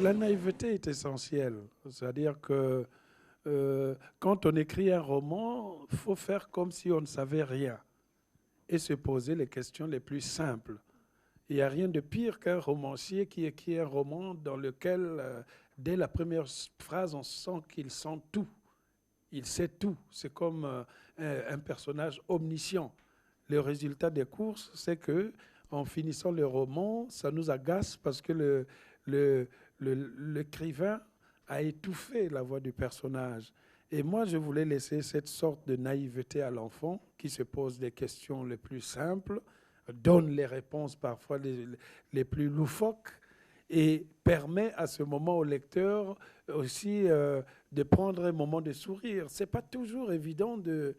La naïveté est essentielle. C'est-à-dire que quand on écrit un roman, il faut faire comme si on ne savait rien et se poser les questions les plus simples. Il n'y a rien de pire qu'un romancier qui écrit un roman dans lequel, dès la première phrase, on sent qu'il sent tout. Il sait tout. C'est comme un personnage omniscient. Le résultat des courses, c'est que en finissant le roman, ça nous agace parce que le- l'écrivain a étouffé la voix du personnage. Et moi, je voulais laisser cette sorte de naïveté à l'enfant qui se pose des questions les plus simples, donne les réponses parfois les plus loufoques et permet à ce moment au lecteur aussi de prendre un moment de sourire. C'est pas toujours évident de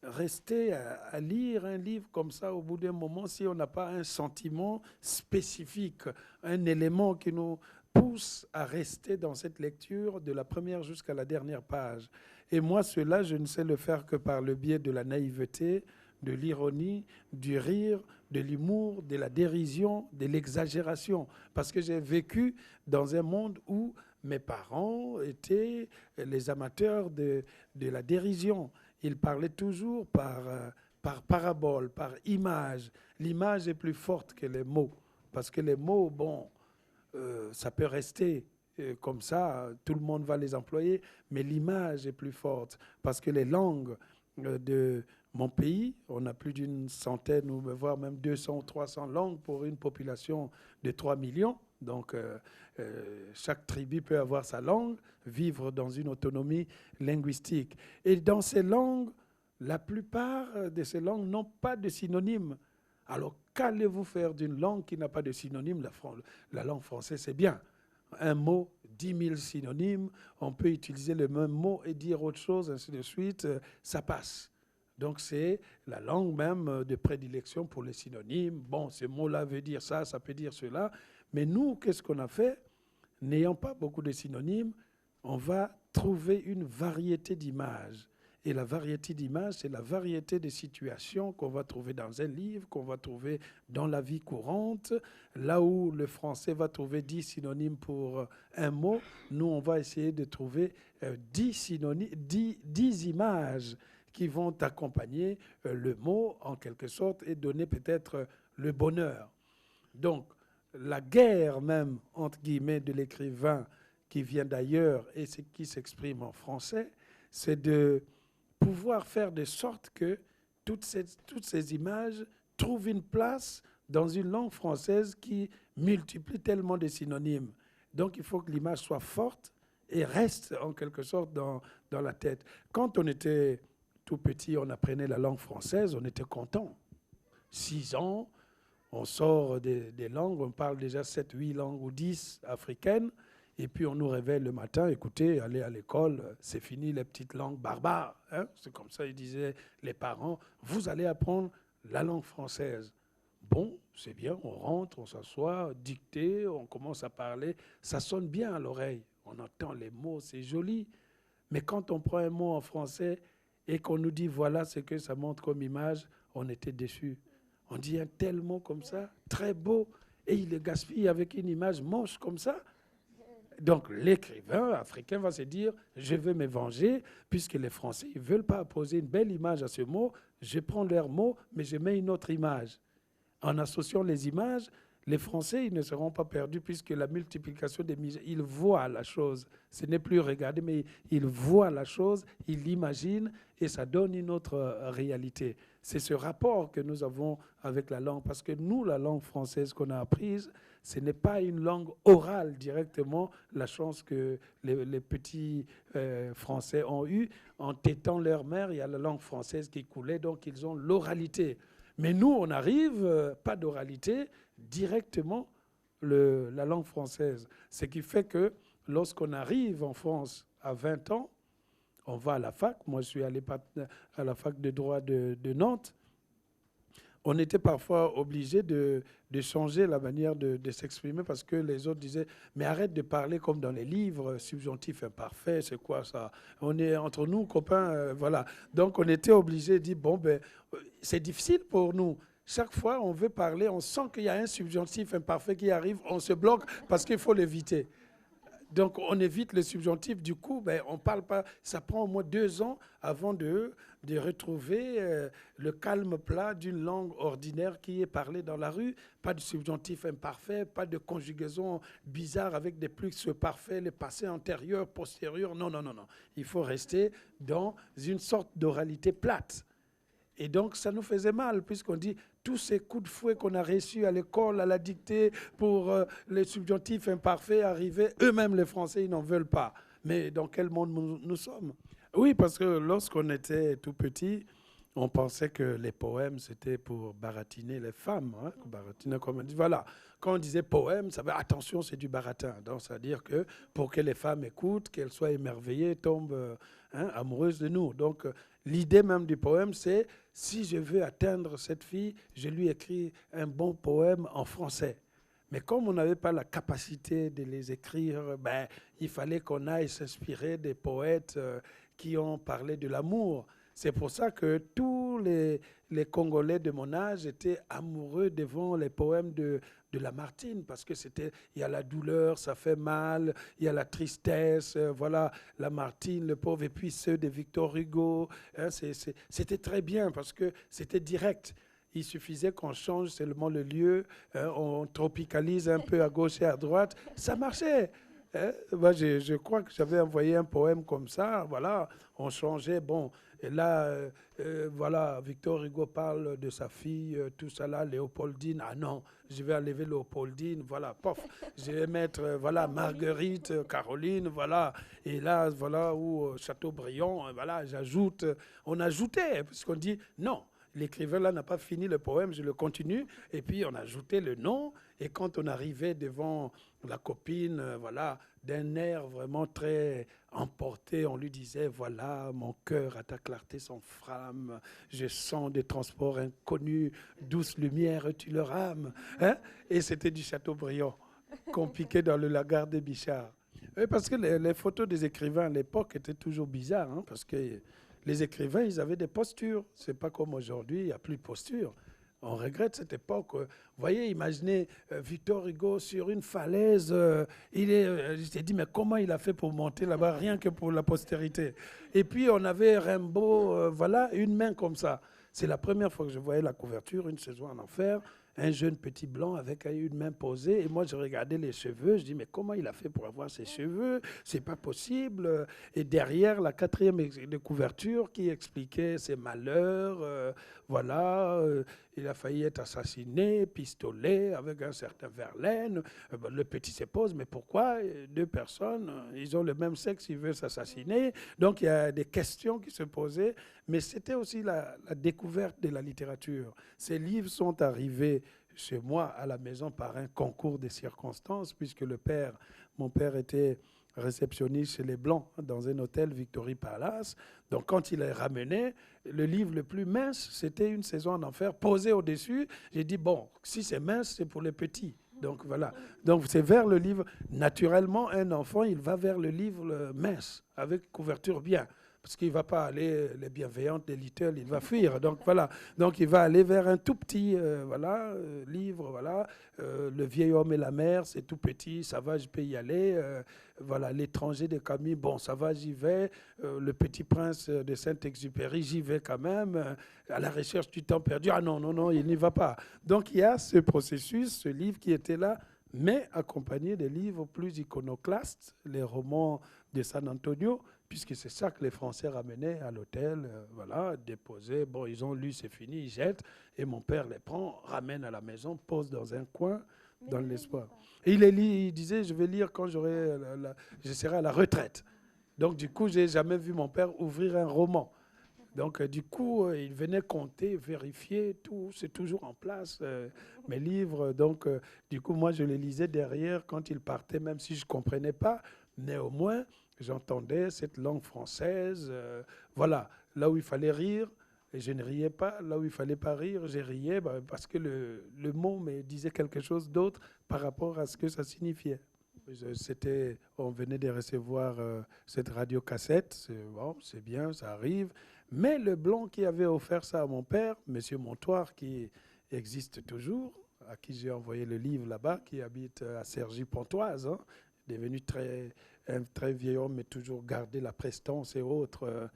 rester à lire un livre comme ça au bout d'un moment si on n'a pas un sentiment spécifique, un élément qui nous pousse à rester dans cette lecture de la première jusqu'à la dernière page. Et moi, cela, je ne sais le faire que par le biais de la naïveté, de l'ironie, du rire, de l'humour, de la dérision, de l'exagération. Parce que j'ai vécu dans un monde où mes parents étaient les amateurs de la dérision. Ils parlaient toujours par parabole, par image. L'image est plus forte que les mots. Parce que les mots, bon, ça peut rester comme ça, tout le monde va les employer, mais l'image est plus forte. Parce que les langues de mon pays, on a plus d'une centaine, ou voire même 200 ou 300 langues pour une population de 3 millions. Donc, chaque tribu peut avoir sa langue, vivre dans une autonomie linguistique. Et dans ces langues, la plupart de ces langues n'ont pas de synonyme. Alors, qu'allez-vous faire d'une langue qui n'a pas de synonyme? La langue française, c'est bien. Un mot, 10 000 synonymes, on peut utiliser le même mot et dire autre chose, ainsi de suite, ça passe. Donc c'est la langue même de prédilection pour les synonymes. Bon, ce mot-là veut dire ça, ça peut dire cela. Mais nous, qu'est-ce qu'on a fait? N'ayant pas beaucoup de synonymes, on va trouver une variété d'images. Et la variété d'images, c'est la variété des situations qu'on va trouver dans un livre, qu'on va trouver dans la vie courante. Là où le français va trouver 10 synonymes pour un mot, nous, on va essayer de trouver 10 synonymes, 10 images qui vont accompagner le mot, en quelque sorte, et donner peut-être le bonheur. Donc, la guerre même, entre guillemets, de l'écrivain qui vient d'ailleurs et qui s'exprime en français, c'est de pouvoir faire de sorte que toutes ces images trouvent une place dans une langue française qui multiplie tellement de synonymes. Donc il faut que l'image soit forte et reste en quelque sorte dans la tête. Quand on était tout petit, on apprenait la langue française, on était content. 6 ans, on sort des langues, on parle déjà 7, 8 langues ou 10 africaines, et puis on nous réveille le matin, écoutez, allez à l'école, c'est fini les petites langues barbares. Hein? C'est comme ça, ils disaient les parents, vous allez apprendre la langue française. Bon, c'est bien, on rentre, on s'assoit, dictée, on commence à parler, ça sonne bien à l'oreille, on entend les mots, c'est joli. Mais quand on prend un mot en français et qu'on nous dit voilà ce que ça montre comme image, on était déçus. On dit un tel mot comme ça, très beau, et il le gaspille avec une image moche comme ça. Donc l'écrivain africain va se dire, je veux me venger, puisque les Français ne veulent pas poser une belle image à ce mot, je prends leur mot, mais je mets une autre image. En associant les images, les Français ils ne seront pas perdus, puisque la multiplication des images, ils voient la chose. Ce n'est plus regarder, mais ils voient la chose, ils l'imaginent, et ça donne une autre réalité. C'est ce rapport que nous avons avec la langue, parce que nous, la langue française qu'on a apprise, ce n'est pas une langue orale directement, la chance que les petits Français ont eue. En tétant leur mère, il y a la langue française qui coulait, donc ils ont l'oralité. Mais nous, on arrive, pas d'oralité, directement la langue française. Ce qui fait que lorsqu'on arrive en France à 20 ans, on va à la fac. Moi, je suis allé à la fac de droit de Nantes. On était parfois obligé de changer la manière de s'exprimer parce que les autres disaient « Mais arrête de parler comme dans les livres, subjonctif imparfait, c'est quoi ça? On est entre nous, copains, voilà. » Donc on était obligé de dire « Bon, ben, c'est difficile pour nous. Chaque fois, on veut parler, on sent qu'il y a un subjonctif imparfait qui arrive, on se bloque parce qu'il faut l'éviter. » Donc, on évite le subjonctif. Du coup, ben, on parle pas. Ça prend au moins 2 ans avant de retrouver le calme plat d'une langue ordinaire qui est parlée dans la rue. Pas de subjonctif imparfait, pas de conjugaison bizarre avec des plus parfaits, les passés antérieurs, postérieurs. Non, non, non, non. Il faut rester dans une sorte d'oralité plate. Et donc, ça nous faisait mal, puisqu'on dit tous ces coups de fouet qu'on a reçus à l'école, à la dictée, pour les subjonctifs imparfaits arriver, eux-mêmes, les Français, ils n'en veulent pas. Mais dans quel monde nous sommes? Oui, parce que lorsqu'on était tout petit, on pensait que les poèmes, c'était pour baratiner les femmes. Hein, baratiner, comme on dit. Voilà. Quand on disait poème, ça veut dire attention, c'est du baratin. Donc, c'est-à-dire que pour que les femmes écoutent, qu'elles soient émerveillées, tombent amoureuses de nous. Donc, l'idée même du poème, c'est si je veux atteindre cette fille, je lui écris un bon poème en français. Mais comme on n'avait pas la capacité de les écrire, ben, il fallait qu'on aille s'inspirer des poètes qui ont parlé de l'amour. C'est pour ça que tous les Congolais de mon âge étaient amoureux devant les poèmes de Lamartine, parce que il y a la douleur, ça fait mal, il y a la tristesse, voilà, Lamartine, le pauvre, et puis ceux de Victor Hugo. Hein, c'était très bien parce que c'était direct. Il suffisait qu'on change seulement le lieu, hein, on tropicalise un peu à gauche et à droite, ça marchait. Hein. Moi, je crois que j'avais envoyé un poème comme ça, voilà, on changeait, bon, et là, voilà, Victor Hugo parle de sa fille, tout ça là, Léopoldine, ah non, je vais enlever Léopoldine, voilà, pof, je vais mettre, voilà, Marguerite, Caroline, voilà, et là, voilà, où Chateaubriand, voilà, j'ajoute, on ajoutait, parce qu'on dit, non, l'écrivain là n'a pas fini le poème, je le continue, et puis on ajoutait le nom, et quand on arrivait devant la copine, voilà, d'un air vraiment très emporté, on lui disait, voilà, mon cœur à ta clarté s'enflamme, je sens des transports inconnus, douce lumière, tu leur âmes. Hein? Et c'était du Chateaubriand qu'on piquait dans le lagar des Bichards. Et parce que les photos des écrivains à l'époque étaient toujours bizarres, hein, parce que les écrivains, ils avaient des postures. C'est pas comme aujourd'hui, il n'y a plus de posture. On regrette cette époque. Vous voyez, imaginez Victor Hugo sur une falaise. Je t'ai dit, mais comment il a fait pour monter là-bas, rien que pour la postérité. Et puis, on avait Rimbaud, voilà, une main comme ça. C'est la première fois que je voyais la couverture, Une saison en enfer, un jeune petit blanc avec une main posée. Et moi, je regardais les cheveux. Je dis, mais comment il a fait pour avoir ces cheveux? C'est pas possible. Et derrière, la quatrième de couverture qui expliquait ses malheurs. Voilà, il a failli être assassiné, pistolet, avec un certain Verlaine. Le petit se pose, mais pourquoi deux personnes, ils ont le même sexe, ils veulent s'assassiner? Donc, il y a des questions qui se posaient. Mais c'était aussi la découverte de la littérature. Ces livres sont arrivés chez moi à la maison par un concours de circonstances, puisque mon père était réceptionniste chez les Blancs dans un hôtel Victory Palace. Donc quand il est ramené, le livre le plus mince, c'était Une saison en enfer, posé au-dessus. J'ai dit, bon, si c'est mince, c'est pour les petits. Donc voilà. Donc c'est vers le livre. Naturellement, un enfant, il va vers le livre mince, avec couverture bien. Parce qu'il ne va pas aller, les bienveillantes des Little, il va fuir. Donc voilà. Donc il va aller vers un tout petit livre. Voilà. Le vieil homme et la mer, c'est tout petit, ça va, je peux y aller. Voilà. L'étranger de Camus, bon, ça va, j'y vais. Le petit prince de Saint-Exupéry, j'y vais quand même. À la recherche du temps perdu, ah non, non, non, il n'y va pas. Donc il y a ce processus, ce livre qui était là, mais accompagné des livres plus iconoclastes, les romans de San Antonio, puisque c'est ça que les Français ramenaient à l'hôtel, voilà, déposaient, bon, ils ont lu, c'est fini, ils jettent, et mon père les prend, ramène à la maison, pose dans un coin, dans l'espoir. Et il les lit, il disait, je vais lire quand je serai à la retraite. Donc du coup, je n'ai jamais vu mon père ouvrir un roman. Donc, du coup, il venait compter, vérifier, tout, c'est toujours en place, mes livres. Donc, du coup, moi, je les lisais derrière quand il partait, même si je ne comprenais pas. Néanmoins, j'entendais cette langue française. Voilà, là où il fallait rire, je ne riais pas. Là où il ne fallait pas rire, je riais parce que le mot me disait quelque chose d'autre par rapport à ce que ça signifiait. On venait de recevoir cette radiocassette, c'est bien, ça arrive. Mais le blanc qui avait offert ça à mon père, M. Montoire, qui existe toujours, à qui j'ai envoyé le livre là-bas, qui habite à Cergy-Pontoise, hein, devenu un très vieil homme, mais toujours gardé la prestance et autres,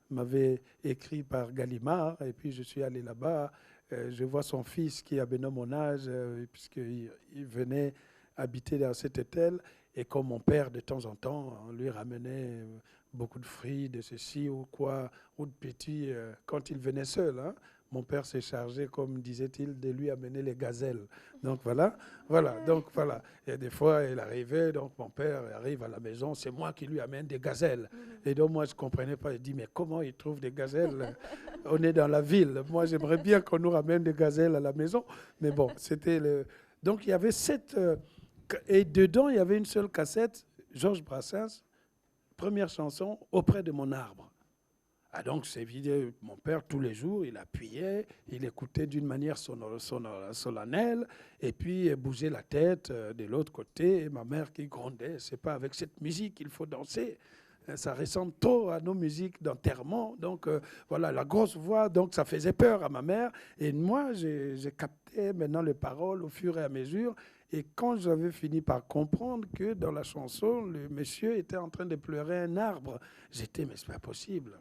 m'avait écrit par Gallimard, et puis je suis allé là-bas. Je vois son fils qui a maintenant mon âge, puisqu'il venait habiter dans cet hôtel, et comme mon père, de temps en temps, on lui ramenait beaucoup de fruits, de ceci ou quoi, ou de petits, quand il venait seul. Hein. Mon père s'est chargé, comme disait-il, de lui amener les gazelles. Donc voilà. Et des fois, il arrivait, donc mon père arrive à la maison, c'est moi qui lui amène des gazelles. Et donc moi, je ne comprenais pas. Il dit, mais comment il trouve des gazelles? On est dans la ville. Moi, j'aimerais bien qu'on nous ramène des gazelles à la maison. Mais bon, c'était le... Donc il y avait et dedans, il y avait une seule cassette, Georges Brassens, première chanson, Auprès de mon arbre. Ah donc, c'est évident, mon père, tous les jours, il appuyait, il écoutait d'une manière solennelle, et puis il bougeait la tête de l'autre côté, et ma mère qui grondait, c'est pas avec cette musique qu'il faut danser. Ça ressemble trop à nos musiques d'enterrement. Donc, voilà, la grosse voix, donc ça faisait peur à ma mère. Et moi, j'ai capté maintenant les paroles au fur et à mesure. Et quand j'avais fini par comprendre que dans la chanson, le monsieur était en train de pleurer un arbre, j'étais, mais c'est pas possible.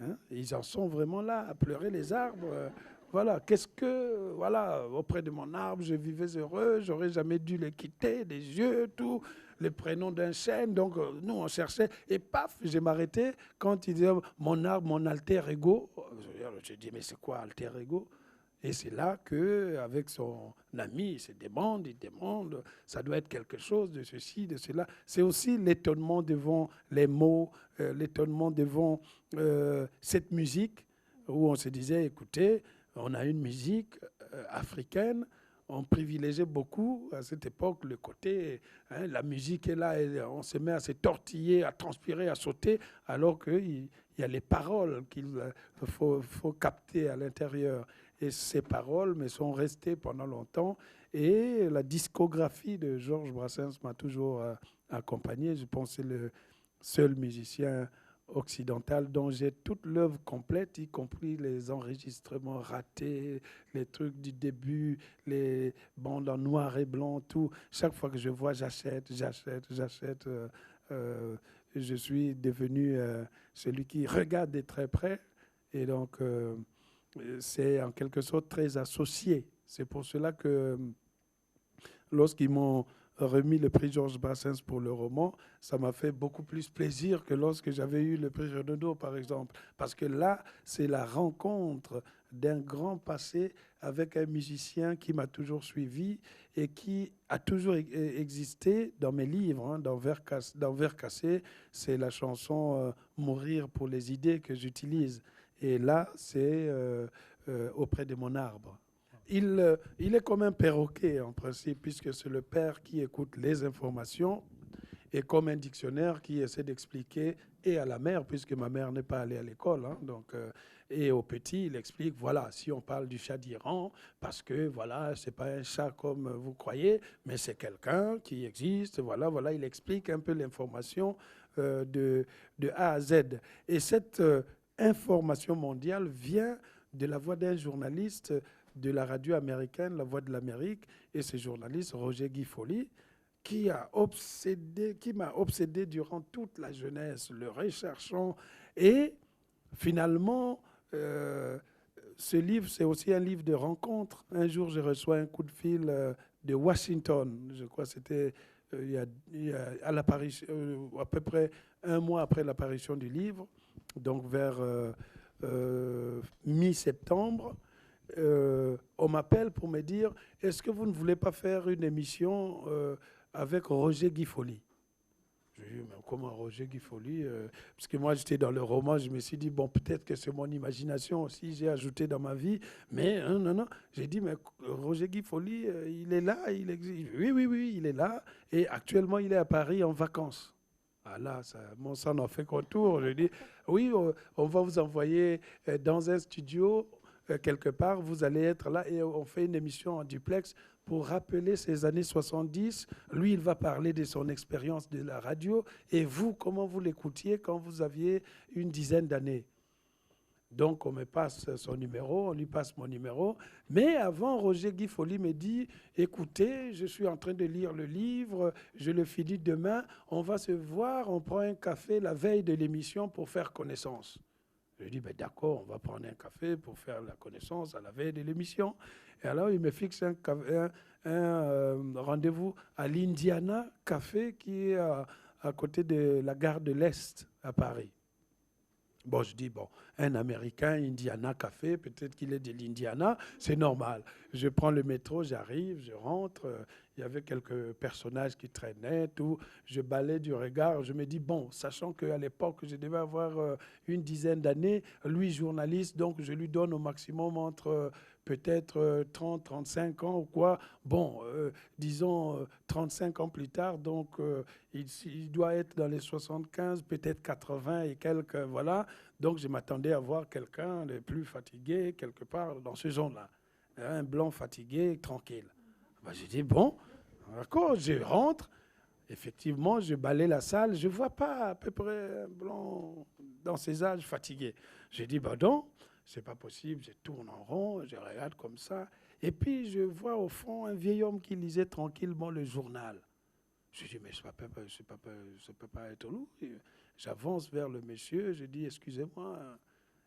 Hein? Ils en sont vraiment là, à pleurer les arbres. Voilà, auprès de mon arbre, je vivais heureux, j'aurais jamais dû les quitter, des yeux, tout, les prénoms d'un chêne. Donc, nous, on cherchait, et paf, j'ai m'arrêté quand il disait mon arbre, mon alter ego. Je dis, mais c'est quoi alter ego? Et c'est là qu'avec son ami, il demande, ça doit être quelque chose de ceci, de cela. C'est aussi l'étonnement devant les mots, l'étonnement devant cette musique, où on se disait, écoutez, on a une musique africaine, on privilégiait beaucoup à cette époque le côté, hein, la musique est là, et on se met à se tortiller, à transpirer, à sauter, alors qu'il y a les paroles qu'il faut capter à l'intérieur. Et ces paroles me sont restées pendant longtemps. Et la discographie de Georges Brassens m'a toujours accompagné. Je pense que c'est le seul musicien occidental dont j'ai toute l'œuvre complète, y compris les enregistrements ratés, les trucs du début, les bandes en noir et blanc, tout. Chaque fois que je vois, j'achète. Je suis devenu celui qui regarde de très près. Et donc... c'est en quelque sorte très associé. C'est pour cela que lorsqu'ils m'ont remis le prix Georges Brassens pour le roman, ça m'a fait beaucoup plus plaisir que lorsque j'avais eu le prix Renaudot, par exemple. Parce que là, c'est la rencontre d'un grand passé avec un musicien qui m'a toujours suivi et qui a toujours existé dans mes livres. Hein, dans Vers cassé, c'est la chanson Mourir pour les idées que j'utilise. Et là, c'est auprès de mon arbre. Il est comme un perroquet, en principe, puisque c'est le père qui écoute les informations, et comme un dictionnaire qui essaie d'expliquer, et à la mère, puisque ma mère n'est pas allée à l'école, hein, donc, et au petit, il explique, voilà, si on parle du chat d'Iran, parce que, voilà, c'est pas un chat comme vous croyez, mais c'est quelqu'un qui existe, voilà, il explique un peu l'information de A à Z. Et cette... information mondiale vient de la voix d'un journaliste de la radio américaine, La Voix de l'Amérique, et ce journaliste, Roger Guy Folly, qui m'a obsédé durant toute la jeunesse, le recherchant. Et finalement, ce livre, c'est aussi un livre de rencontre. Un jour, je reçois un coup de fil de Washington, je crois que c'était à peu près un mois après l'apparition du livre, donc vers mi-septembre, on m'appelle pour me dire « Est-ce que vous ne voulez pas faire une émission avec Roger Guy Folly ?» Je dis « Mais comment Roger Guy Folly ?» Parce que moi, j'étais dans le roman, je me suis dit « Bon, peut-être que c'est mon imagination aussi, j'ai ajouté dans ma vie. » Mais non. J'ai dit « Mais Roger Guy Folly, il est là, il existe. » Oui, il est là. Et actuellement, il est à Paris en vacances. Ah là, mon sang en fait contour. Je dis, oui, on va vous envoyer dans un studio quelque part, vous allez être là et on fait une émission en duplex pour rappeler ces années 70. Lui, il va parler de son expérience de la radio et vous, comment vous l'écoutiez quand vous aviez une dizaine d'années. Donc, on me passe son numéro, on lui passe mon numéro. Mais avant, Roger Guy Folly me dit, écoutez, je suis en train de lire le livre, je le finis demain, on va se voir, on prend un café la veille de l'émission pour faire connaissance. Je dis, ben d'accord, on va prendre un café pour faire la connaissance à la veille de l'émission. Et alors, il me fixe un rendez-vous à l'Indiana Café qui est à côté de la gare de l'Est à Paris. Bon, je dis, bon, un Américain, Indiana Café, peut-être qu'il est de l'Indiana, c'est normal. Je prends le métro, j'arrive, je rentre, il y avait quelques personnages qui traînaient, tout. Je balaye du regard, je me dis, bon, sachant qu'à l'époque, je devais avoir une dizaine d'années, lui, journaliste, donc je lui donne au maximum entre peut-être 30, 35 ans ou quoi. Bon, disons 35 ans plus tard, donc il doit être dans les 75, peut-être 80 et quelques, voilà. Donc je m'attendais à voir quelqu'un de plus fatigué, quelque part dans ce genre-là. Un blanc fatigué, tranquille. Ben, j'ai dit, bon, d'accord, je rentre. Effectivement, je balaye la salle, je ne vois pas à peu près un blanc dans ses âges fatigué. J'ai dit, ben non, c'est pas possible, je tourne en rond, je regarde comme ça. Et puis, je vois au fond un vieil homme qui lisait tranquillement le journal. Je dis, mais ça ne peut pas être lui. J'avance vers le monsieur, je dis, excusez-moi,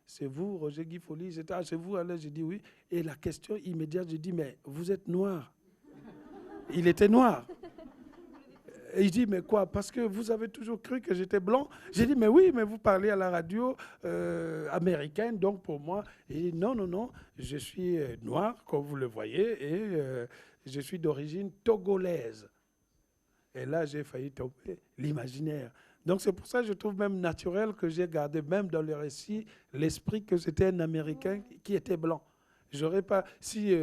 c'est vous, Roger Guy Folly? Ah, c'est vous, alors je dis oui. Et la question immédiate, je dis, mais vous êtes noir. Il était noir. Et il dit, mais quoi? Parce que vous avez toujours cru que j'étais blanc? J'ai dit, mais oui, mais vous parlez à la radio américaine, donc pour moi. Il dit, non, non, non, je suis noir, comme vous le voyez, et je suis d'origine togolaise. Et là, j'ai failli tomber l'imaginaire. Donc c'est pour ça que je trouve même naturel que j'ai gardé, même dans le récit, l'esprit que c'était un Américain qui était blanc. J'aurais pas, si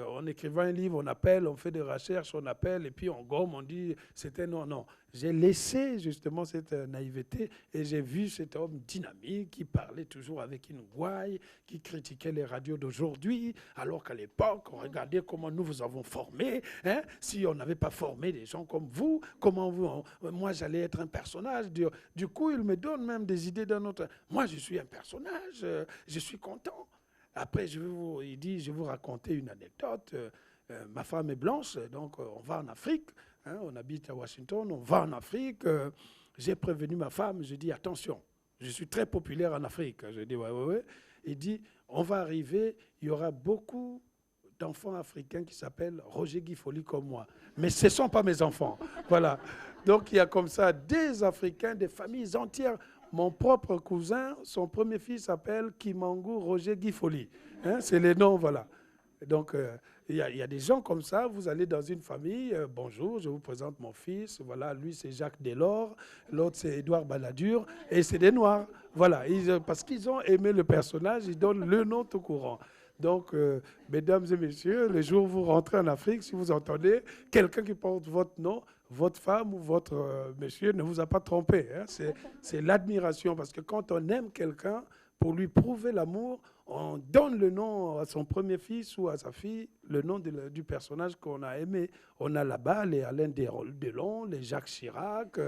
en écrivant un livre, on appelle, on fait des recherches, on appelle, et puis on gomme, on dit c'était non, non. J'ai laissé justement cette naïveté et j'ai vu cet homme dynamique qui parlait toujours avec une gouaille, qui critiquait les radios d'aujourd'hui, alors qu'à l'époque, on regardait comment nous vous avons formés. Hein? Si on n'avait pas formé des gens comme vous, comment vous, moi j'allais être un personnage. Du coup, il me donne même des idées d'un autre. Moi, je suis un personnage, je suis content. Après, il dit, je vais vous raconter une anecdote. Ma femme est blanche, donc on va en Afrique. Hein, on habite à Washington, on va en Afrique. J'ai prévenu ma femme, je dis, attention, je suis très populaire en Afrique. Je dis, ouais, ouais, ouais. Il dit, on va arriver, il y aura beaucoup d'enfants africains qui s'appellent Roger Guy Folly comme moi. Mais ce ne sont pas mes enfants. Voilà. Donc il y a comme ça des Africains, des familles entières. Mon propre cousin, son premier fils s'appelle Kimangu Roger Guy Folly. Hein, c'est les noms, voilà. Donc, il y a des gens comme ça. Vous allez dans une famille, bonjour, je vous présente mon fils. Voilà, lui, c'est Jacques Delors. L'autre, c'est Édouard Balladur. Et c'est des Noirs. Voilà, parce qu'ils ont aimé le personnage, ils donnent le nom tout courant. Donc, mesdames et messieurs, le jour où vous rentrez en Afrique, si vous entendez quelqu'un qui porte votre nom, votre femme ou votre monsieur ne vous a pas trompé. Hein. C'est l'admiration, parce que quand on aime quelqu'un, pour lui prouver l'amour, on donne le nom à son premier fils ou à sa fille, le nom du personnage qu'on a aimé. On a là-bas les Alain Delon, les Jacques Chirac,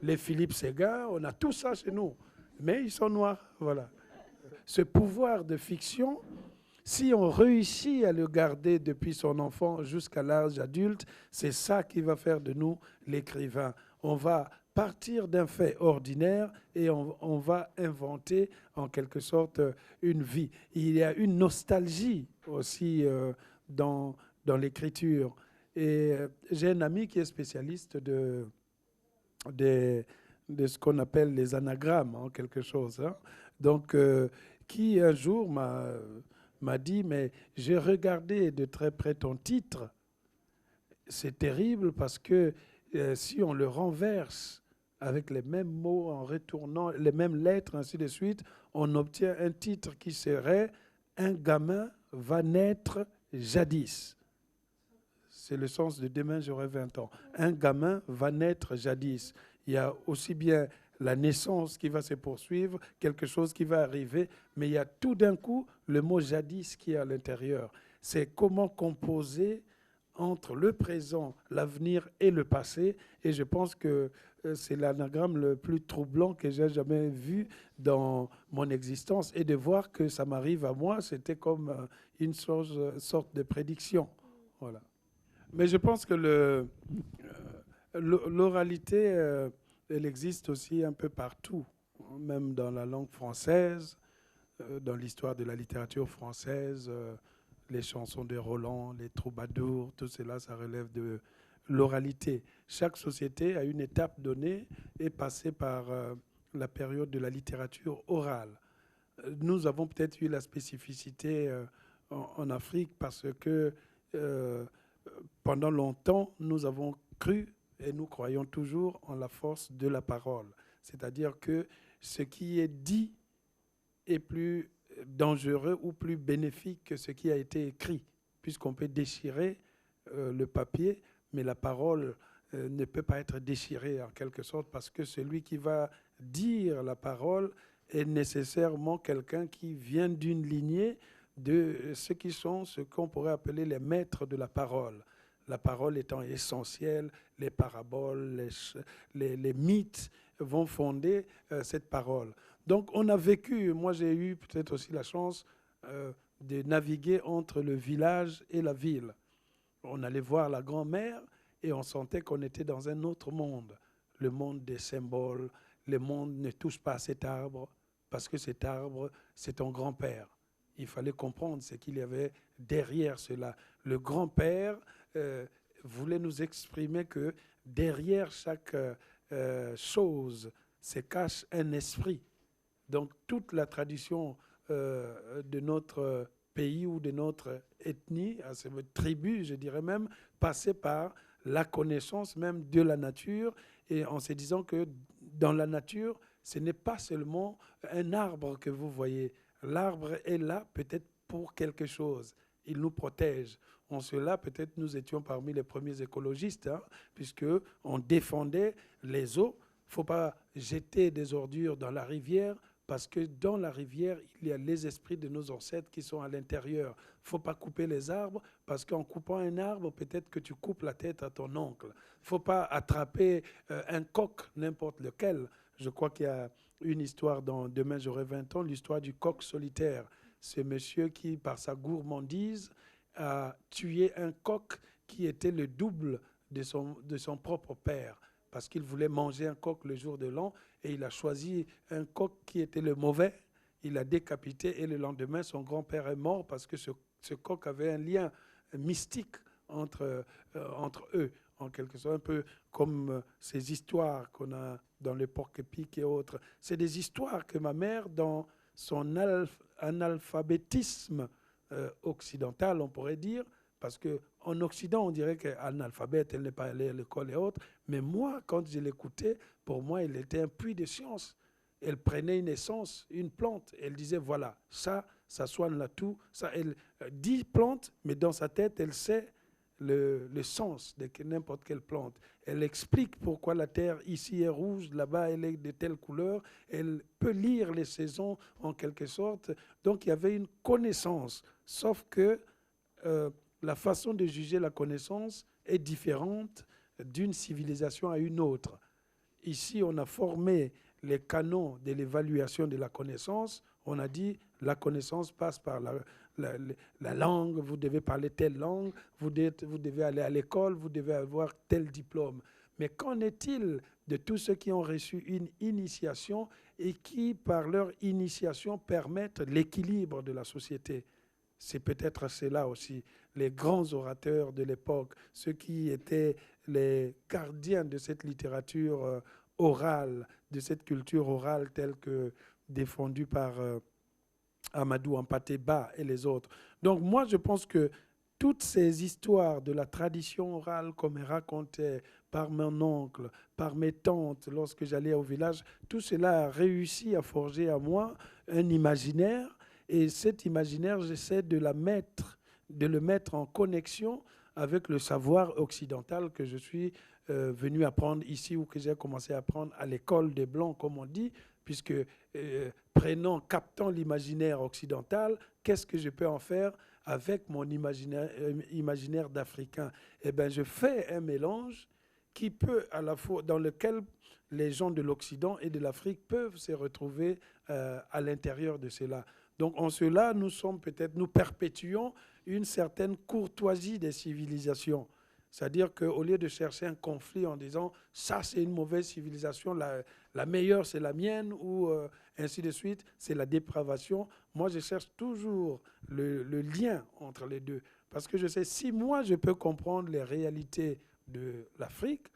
les Philippe Séguin, on a tout ça chez nous. Mais ils sont noirs, voilà. Ce pouvoir de fiction, si on réussit à le garder depuis son enfant jusqu'à l'âge adulte, c'est ça qui va faire de nous l'écrivain. On va partir d'un fait ordinaire et on va inventer en quelque sorte une vie. Il y a une nostalgie aussi dans l'écriture. Et j'ai un ami qui est spécialiste de ce qu'on appelle les anagrammes, en quelque chose. Hein. Donc, qui un jour m'a dit, mais j'ai regardé de très près ton titre, c'est terrible parce que si on le renverse avec les mêmes mots, en retournant les mêmes lettres, ainsi de suite, on obtient un titre qui serait « Un gamin va naître jadis ». C'est le sens de « Demain, j'aurai 20 ans ». Un gamin va naître jadis. Il y a aussi bien la naissance qui va se poursuivre, quelque chose qui va arriver, mais il y a tout d'un coup le mot « jadis » qui est à l'intérieur. C'est comment composer entre le présent, l'avenir et le passé. Et je pense que c'est l'anagramme le plus troublant que j'ai jamais vu dans mon existence. Et de voir que ça m'arrive à moi, c'était comme une sorte de prédiction. Voilà. Mais je pense que l'oralité, elle existe aussi un peu partout, même dans la langue française, dans l'histoire de la littérature française. Les chansons de Roland, les troubadours, tout cela, ça relève de l'oralité. Chaque société, à une étape donnée, est passée par la période de la littérature orale. Nous avons peut-être eu la spécificité en Afrique parce que pendant longtemps, nous avons cru et nous croyons toujours en la force de la parole. C'est-à-dire que ce qui est dit est plus dangereux ou plus bénéfique que ce qui a été écrit, puisqu'on peut déchirer le papier, mais la parole ne peut pas être déchirée en quelque sorte, parce que celui qui va dire la parole est nécessairement quelqu'un qui vient d'une lignée de ceux qui sont ce qu'on pourrait appeler les maîtres de la parole. La parole étant essentielle, les paraboles, les mythes vont fonder cette parole. Donc on a vécu, moi j'ai eu peut-être aussi la chance de naviguer entre le village et la ville. On allait voir la grand-mère et on sentait qu'on était dans un autre monde. Le monde des symboles, le monde ne touche pas à cet arbre parce que cet arbre, c'est ton grand-père. Il fallait comprendre ce qu'il y avait derrière cela. Le grand-père voulait nous exprimer que derrière chaque chose se cache un esprit. Donc toute la tradition de notre pays ou de notre ethnie, à cette tribu, je dirais même, passait par la connaissance même de la nature, et en se disant que dans la nature, ce n'est pas seulement un arbre que vous voyez. L'arbre est là peut-être pour quelque chose. Il nous protège. En cela, peut-être nous étions parmi les premiers écologistes, hein, puisqu'on défendait les eaux. Il ne faut pas jeter des ordures dans la rivière, parce que dans la rivière, il y a les esprits de nos ancêtres qui sont à l'intérieur. Il ne faut pas couper les arbres, parce qu'en coupant un arbre, peut-être que tu coupes la tête à ton oncle. Il ne faut pas attraper un coq, n'importe lequel. Je crois qu'il y a une histoire dans Demain j'aurai 20 ans, l'histoire du coq solitaire. C'est monsieur qui, par sa gourmandise, a tué un coq qui était le double de son propre père, parce qu'il voulait manger un coq le jour de l'an, et il a choisi un coq qui était le mauvais, il l'a décapité, et le lendemain, son grand-père est mort parce que ce coq avait un lien mystique entre eux, en quelque sorte, un peu comme ces histoires qu'on a dans le porc-épic et autres. C'est des histoires que ma mère, dans son analphabétisme occidental, on pourrait dire, parce qu'en Occident, on dirait qu'analphabète, elle n'est pas allée à l'école et autres, mais moi, quand je l'écoutais, pour moi, elle était un puits de science. Elle prenait une essence, une plante, elle disait, voilà, ça soigne la toux, ça, elle dit plante, mais dans sa tête, elle sait le sens de n'importe quelle plante. Elle explique pourquoi la terre ici est rouge, là-bas elle est de telle couleur. Elle peut lire les saisons en quelque sorte. Donc il y avait une connaissance, sauf que la façon de juger la connaissance est différente d'une civilisation à une autre. Ici, on a formé les canons de l'évaluation de la connaissance. On a dit la connaissance passe par la langue, vous devez parler telle langue, vous devez aller à l'école, vous devez avoir tel diplôme. Mais qu'en est-il de tous ceux qui ont reçu une initiation et qui, par leur initiation, permettent l'équilibre de la société? C'est peut-être cela aussi, les grands orateurs de l'époque, ceux qui étaient les gardiens de cette littérature orale, de cette culture orale telle que défendue par Amadou Hampâté Bâ et les autres. Donc moi, je pense que toutes ces histoires de la tradition orale qu'on me racontait par mon oncle, par mes tantes, lorsque j'allais au village, tout cela a réussi à forger à moi un imaginaire. Et cet imaginaire, j'essaie de le mettre en connexion avec le savoir occidental que je suis venu apprendre ici, ou que j'ai commencé à apprendre à l'école des Blancs, comme on dit, puisque captant l'imaginaire occidental, qu'est-ce que je peux en faire avec mon imaginaire d'Africain, eh ben, je fais un mélange qui peut à la fois, dans lequel les gens de l'Occident et de l'Afrique peuvent se retrouver à l'intérieur de cela. Donc en cela, nous perpétuons une certaine courtoisie des civilisations. C'est-à-dire qu'au lieu de chercher un conflit en disant ça c'est une mauvaise civilisation, la meilleure c'est la mienne ou ainsi de suite, c'est la dépravation. Moi je cherche toujours le lien entre les deux. Parce que je sais, si moi je peux comprendre les réalités de l'Afrique,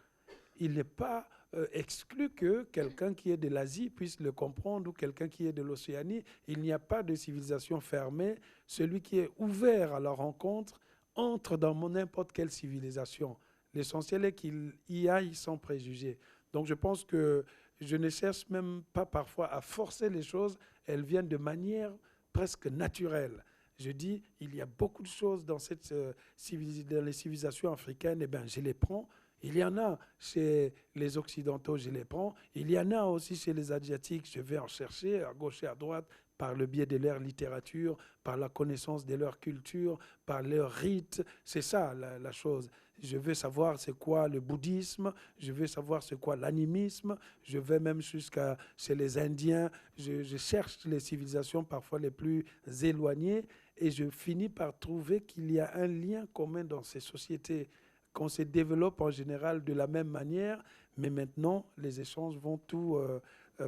il n'est pas exclu que quelqu'un qui est de l'Asie puisse le comprendre ou quelqu'un qui est de l'Océanie. Il n'y a pas de civilisation fermée. Celui qui est ouvert à la rencontre entre dans n'importe quelle civilisation. L'essentiel est qu'il y aille sans préjugés. Donc je pense que je ne cherche même pas parfois à forcer les choses. Elles viennent de manière presque naturelle. Je dis, il y a beaucoup de choses dans dans les civilisations africaines, eh bien, je les prends. Il y en a chez les Occidentaux, je les prends. Il y en a aussi chez les Asiatiques, je vais en chercher à gauche et à droite par le biais de leur littérature, par la connaissance de leur culture, par leurs rites. C'est ça la chose. Je veux savoir c'est quoi le bouddhisme, je veux savoir c'est quoi l'animisme, je vais même jusqu'à chez les Indiens. Je cherche les civilisations parfois les plus éloignées et je finis par trouver qu'il y a un lien commun dans ces sociétés, qu'on se développe en général de la même manière, mais maintenant, les échanges vont tout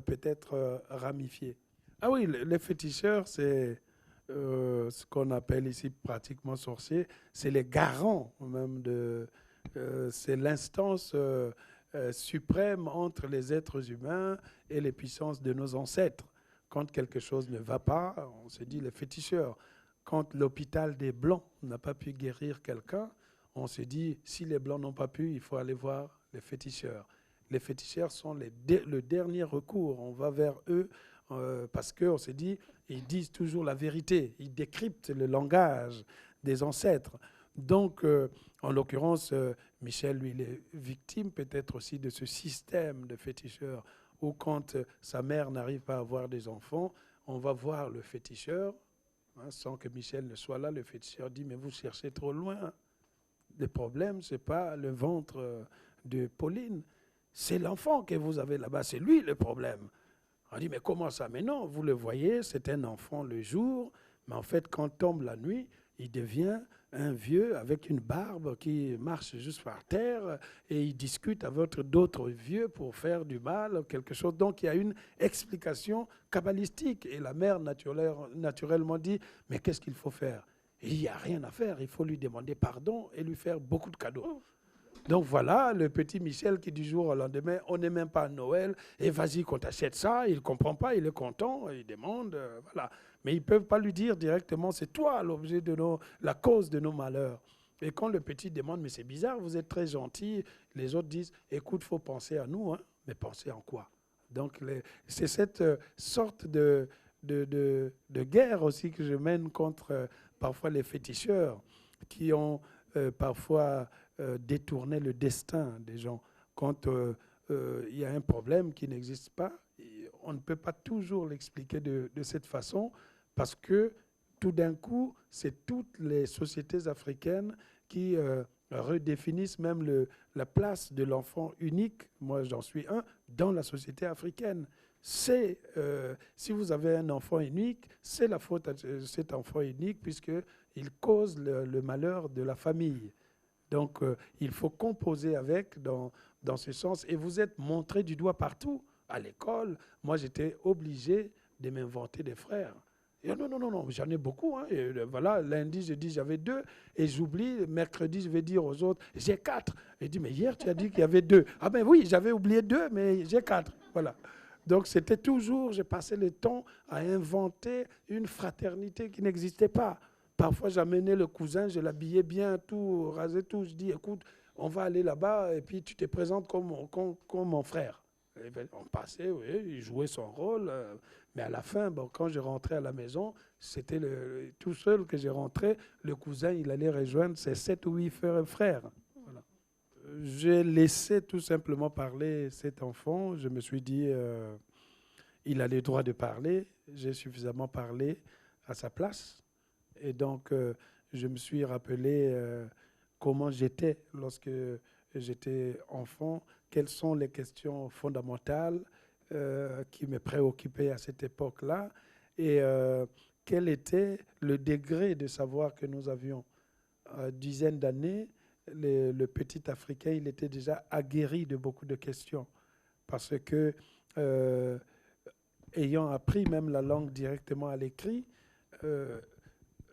peut-être ramifier. Ah oui, les féticheurs, c'est ce qu'on appelle ici pratiquement sorciers, c'est les garants même c'est l'instance suprême entre les êtres humains et les puissances de nos ancêtres. Quand quelque chose ne va pas, on se dit les féticheurs. Quand l'hôpital des Blancs n'a pas pu guérir quelqu'un, on se dit, si les Blancs n'ont pas pu, il faut aller voir les féticheurs. Les féticheurs sont le dernier recours. On va vers eux parce qu'on se dit, ils disent toujours la vérité. Ils décryptent le langage des ancêtres. Donc, en l'occurrence, Michel, lui, il est victime peut-être aussi de ce système de féticheurs où quand sa mère n'arrive pas à avoir des enfants, on va voir le féticheur, hein, sans que Michel ne soit là. Le féticheur dit, mais vous cherchez trop loin. Le problème, ce n'est pas le ventre de Pauline, c'est l'enfant que vous avez là-bas, c'est lui le problème. On dit, mais comment ça? Mais non, vous le voyez, c'est un enfant le jour, mais en fait, quand tombe la nuit, il devient un vieux avec une barbe qui marche juste par terre et il discute avec d'autres vieux pour faire du mal, quelque chose. Donc, il y a une explication kabbalistique. Et la mère, naturellement, dit, mais qu'est-ce qu'il faut faire? Il n'y a rien à faire, il faut lui demander pardon et lui faire beaucoup de cadeaux. Donc voilà, le petit Michel qui du jour au lendemain, on n'est même pas à Noël, et vas-y qu'on t'achète ça, il ne comprend pas, il est content, il demande, voilà. Mais ils ne peuvent pas lui dire directement, c'est toi l'objet de la cause de nos malheurs. Et quand le petit demande, mais c'est bizarre, vous êtes très gentil, les autres disent, écoute, il faut penser à nous, hein. Mais penser en quoi? Donc c'est cette sorte de guerre aussi que je mène contre parfois les féticheurs qui ont parfois détourné le destin des gens. Quand il y a un problème qui n'existe pas, on ne peut pas toujours l'expliquer de cette façon parce que tout d'un coup, c'est toutes les sociétés africaines qui redéfinissent même la place de l'enfant unique, moi j'en suis un, dans la société africaine. Si vous avez un enfant unique, c'est la faute à cet enfant unique puisqu'il cause le malheur de la famille. Donc, il faut composer avec dans ce sens. Et vous êtes montré du doigt partout. À l'école, moi, j'étais obligé de m'inventer des frères. Et non, non, non, non, j'en ai beaucoup. Hein. Et voilà, lundi, je dis j'avais 2. Et j'oublie, mercredi, je vais dire aux autres, j'ai 4. Et je dis, mais hier, tu as dit qu'il y avait 2. Ah ben oui, j'avais oublié 2, mais j'ai 4. Voilà. Donc, c'était toujours, j'ai passé le temps à inventer une fraternité qui n'existait pas. Parfois, j'amenais le cousin, je l'habillais bien, tout, rasé tout. Je dis, écoute, on va aller là-bas et puis tu te présentes comme mon frère. Et bien, on passait, oui, il jouait son rôle. Mais à la fin, bon, quand je rentrais à la maison, c'était tout seul que j'ai rentré. Le cousin, il allait rejoindre ses 7 ou 8 frères. Voilà. J'ai laissé tout simplement parler cet enfant. Je me suis dit, il a le droit de parler. J'ai suffisamment parlé à sa place. Et donc, je me suis rappelé comment j'étais lorsque j'étais enfant, quelles sont les questions fondamentales qui me préoccupaient à cette époque-là et quel était le degré de savoir que nous avions. À une dizaine d'années, le petit Africain, il était déjà aguerri de beaucoup de questions parce que, euh, ayant appris même la langue directement à l'écrit, euh,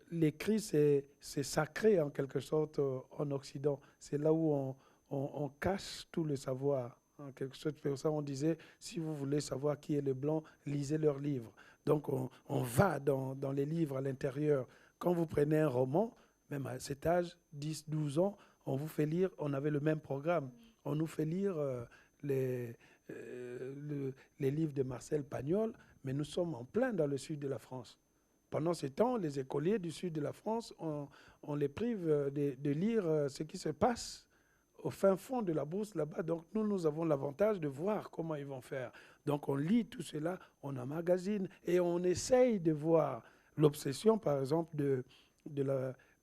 l'écrit, c'est sacré en quelque sorte en Occident. C'est là où on cache tout le savoir. En quelque sorte, pour ça, on disait, si vous voulez savoir qui est le blanc, lisez leurs livres. Donc, on va dans les livres à l'intérieur. Quand vous prenez un roman, même à cet âge, 10, 12 ans, on vous fait lire, on avait le même programme. On nous fait lire les, les livres de Marcel Pagnol, mais nous sommes en plein dans le sud de la France. Pendant ce temps, les écoliers du sud de la France, on les prive de lire ce qui se passe au fin fond de la bourse là-bas. Donc nous avons l'avantage de voir comment ils vont faire. Donc on lit tout cela, on emmagasine et on essaye de voir l'obsession, par exemple, de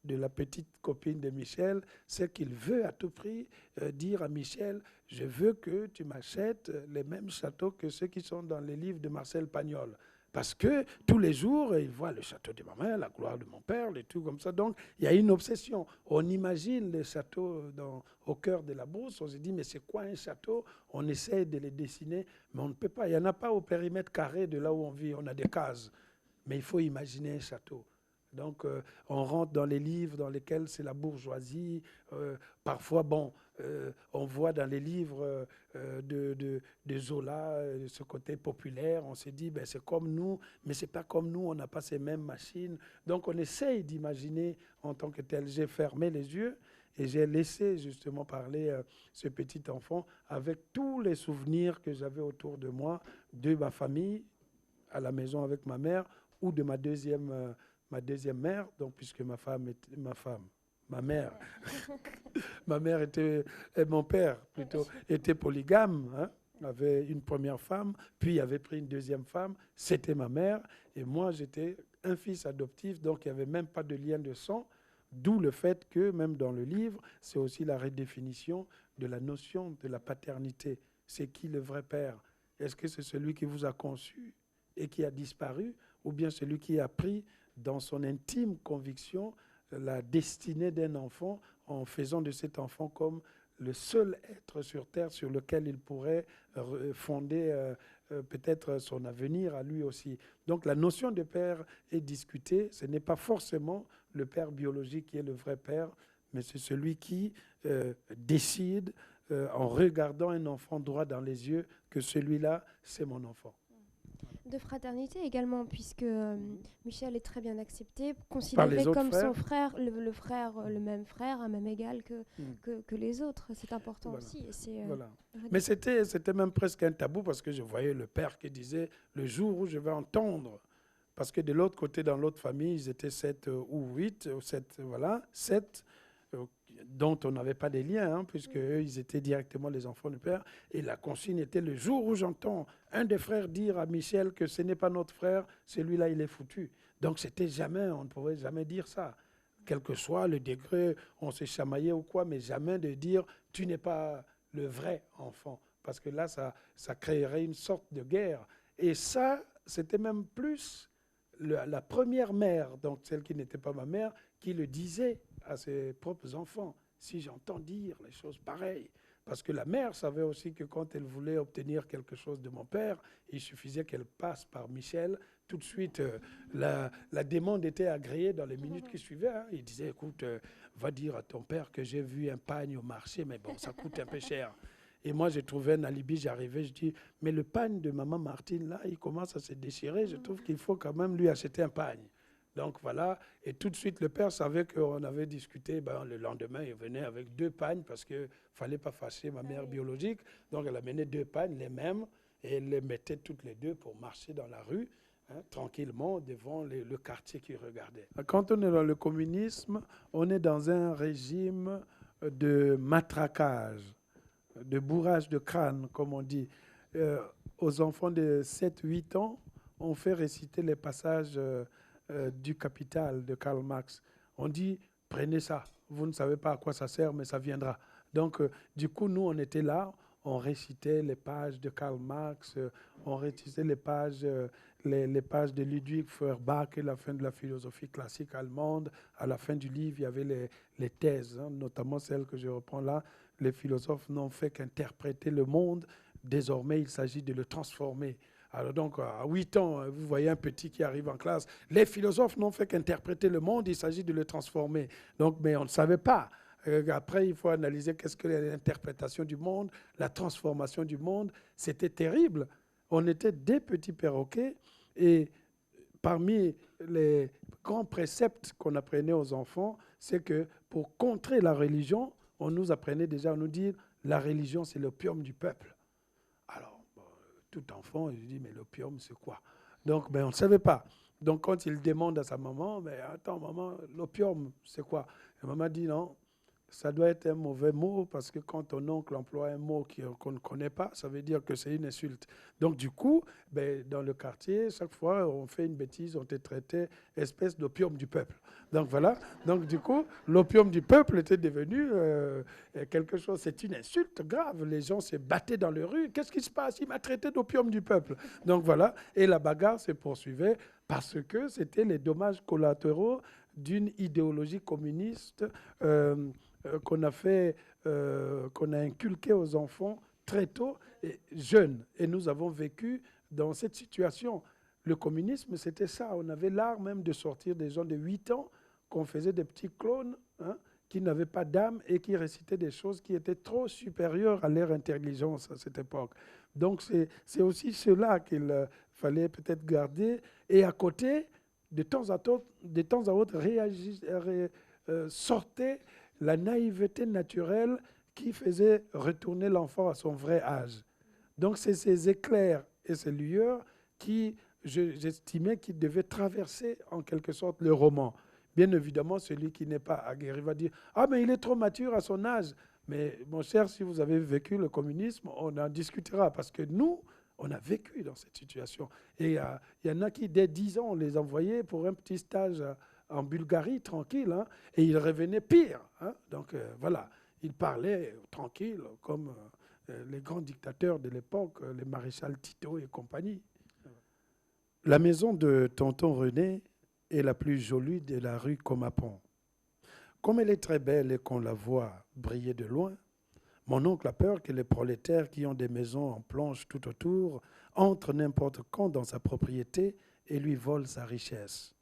la petite copine de Michel, c'est qu'il veut à tout prix dire à Michel, je veux que tu m'achètes les mêmes châteaux que ceux qui sont dans les livres de Marcel Pagnol. Parce que tous les jours, il voit le château de ma mère, la gloire de mon père, les trucs comme ça. Donc, il y a une obsession. On imagine les châteaux au cœur de la bourse. On se dit, mais c'est quoi un château? On essaie de les dessiner, mais on ne peut pas. Il n'y en a pas au périmètre carré de là où on vit. On a des cases. Mais il faut imaginer un château. Donc, on rentre dans les livres dans lesquels c'est la bourgeoisie. Parfois, bon, on voit dans les livres de Zola ce côté populaire. On se dit, ben, c'est comme nous, mais c'est pas comme nous. On n'a pas ces mêmes machines. Donc, on essaye d'imaginer en tant que tel. J'ai fermé les yeux et j'ai laissé justement parler ce petit enfant avec tous les souvenirs que j'avais autour de moi, de ma famille, à la maison avec ma mère, ou de ma deuxième mère, donc puisque ma mère, ma mère était, et mon père plutôt, était polygame, hein, avait une première femme, puis avait pris une deuxième femme, c'était ma mère, et moi j'étais un fils adoptif, donc il n'y avait même pas de lien de sang, d'où le fait que même dans le livre, c'est aussi la redéfinition de la notion de la paternité. C'est qui le vrai père? Est-ce que c'est celui qui vous a conçu et qui a disparu, ou bien celui qui a pris dans son intime conviction la destinée d'un enfant en faisant de cet enfant comme le seul être sur Terre sur lequel il pourrait fonder peut-être son avenir à lui aussi. Donc la notion de père est discutée. Ce n'est pas forcément le père biologique qui est le vrai père, mais c'est celui qui décide en regardant un enfant droit dans les yeux que celui-là, c'est mon enfant. De fraternité également, puisque Michel est très bien accepté, Par considéré les autres comme frères. son frère, le frère, le même frère, à même égal que les autres. C'est important Voilà. aussi. Et c'est, Voilà. Mais c'était même presque un tabou parce que je voyais le père qui disait le jour où je vais entendre, parce que de l'autre côté, dans l'autre famille, ils étaient 7 ou 8, ou 7, voilà, 7, dont on n'avait pas des liens, hein, puisque eux, ils étaient directement les enfants du père. Et la consigne était le jour où j'entends un des frères dire à Michel que ce n'est pas notre frère, celui-là, il est foutu. Donc, c'était jamais, on ne pouvait jamais dire ça. Quel que soit le degré, on se chamaillait ou quoi, mais jamais de dire tu n'es pas le vrai enfant. Parce que là, ça créerait une sorte de guerre. Et ça, c'était même plus la première mère, donc celle qui n'était pas ma mère, qui le disait à ses propres enfants. Si j'entends dire les choses pareilles, parce que la mère savait aussi que quand elle voulait obtenir quelque chose de mon père, il suffisait qu'elle passe par Michel. Tout de suite, la demande était agréée dans les minutes qui suivaient. Hein. Il disait, écoute, va dire à ton père que j'ai vu un pagne au marché, mais bon, ça coûte un peu cher. Et moi, j'ai trouvé un alibi, j'arrivais, je dis, mais le pagne de maman Martine, là, il commence à se déchirer, je trouve qu'il faut quand même lui acheter un pagne. Donc voilà, et tout de suite, le père savait qu'on avait discuté. Ben, le lendemain, il venait avec 2 pagnes parce qu'il ne fallait pas fâcher ma mère biologique. Donc elle amenait 2 pagnes, les mêmes, et elle les mettait toutes les 2 pour marcher dans la rue, hein, tranquillement, devant le quartier qui regardait. Quand on est dans le communisme, on est dans un régime de matraquage, de bourrage de crâne, comme on dit. Aux enfants de 7-8 ans, on fait réciter les passages du Capital de Karl Marx. On dit, prenez ça. Vous ne savez pas à quoi ça sert, mais ça viendra. Donc, du coup, nous, on était là, on récitait les pages de Karl Marx, on récitait les pages de Ludwig Feuerbach et la fin de la philosophie classique allemande. À la fin du livre, il y avait les thèses, hein, notamment celles que je reprends là. Les philosophes n'ont fait qu'interpréter le monde. Désormais, il s'agit de le transformer. Alors donc, à 8 ans, vous voyez un petit qui arrive en classe. Les philosophes n'ont fait qu'interpréter le monde, il s'agit de le transformer. Donc, mais on ne savait pas. Après, il faut analyser qu'est-ce que l'interprétation du monde, la transformation du monde. C'était terrible. On était des petits perroquets et parmi les grands préceptes qu'on apprenait aux enfants, c'est que pour contrer la religion, on nous apprenait déjà à nous dire la religion, c'est l'opium du peuple. Alors, bon, tout enfant, il dit, mais l'opium, c'est quoi? Donc, on ne savait pas. Donc, quand il demande à sa maman, mais attends, maman, l'opium, c'est quoi? La maman dit, non, ça doit être un mauvais mot parce que quand ton oncle emploie un mot qu'on ne connaît pas, ça veut dire que c'est une insulte. Donc du coup, dans le quartier, chaque fois on fait une bêtise, on te traitait espèce d'opium du peuple. Donc voilà, donc du coup, l'opium du peuple était devenu quelque chose, c'est une insulte grave. Les gens se battaient dans les rues. Qu'est-ce qui se passe? Il m'a traité d'opium du peuple. Donc voilà, et la bagarre se poursuivait parce que c'était les dommages collatéraux d'une idéologie communiste qu'on a inculqué aux enfants très tôt, et jeunes. Et nous avons vécu dans cette situation. Le communisme, c'était ça. On avait l'art même de sortir des gens de 8 ans, qu'on faisait des petits clones, hein, qui n'avaient pas d'âme et qui récitaient des choses qui étaient trop supérieures à leur intelligence à cette époque. Donc c'est aussi cela qu'il fallait peut-être garder. Et à côté, de temps à autre sortait la naïveté naturelle qui faisait retourner l'enfant à son vrai âge. Donc c'est ces éclairs et ces lueurs qui, j'estimais, qu'ils devaient traverser en quelque sorte le roman. Bien évidemment, celui qui n'est pas aguerri va dire « Ah, mais il est trop mature à son âge ». Mais mon cher, si vous avez vécu le communisme, on en discutera parce que nous, on a vécu dans cette situation. Et il y en a qui, dès 10 ans, on les envoyait pour un petit stage en Bulgarie, tranquille, hein, et ils revenaient pire. Hein. Donc voilà, ils parlaient tranquille, comme les grands dictateurs de l'époque, les maréchals Tito et compagnie. La maison de tonton René est la plus jolie de la rue Comapon. Comme elle est très belle et qu'on la voit briller de loin, mon oncle a peur que les prolétaires qui ont des maisons en planches tout autour entrent n'importe quand dans sa propriété et lui volent sa richesse.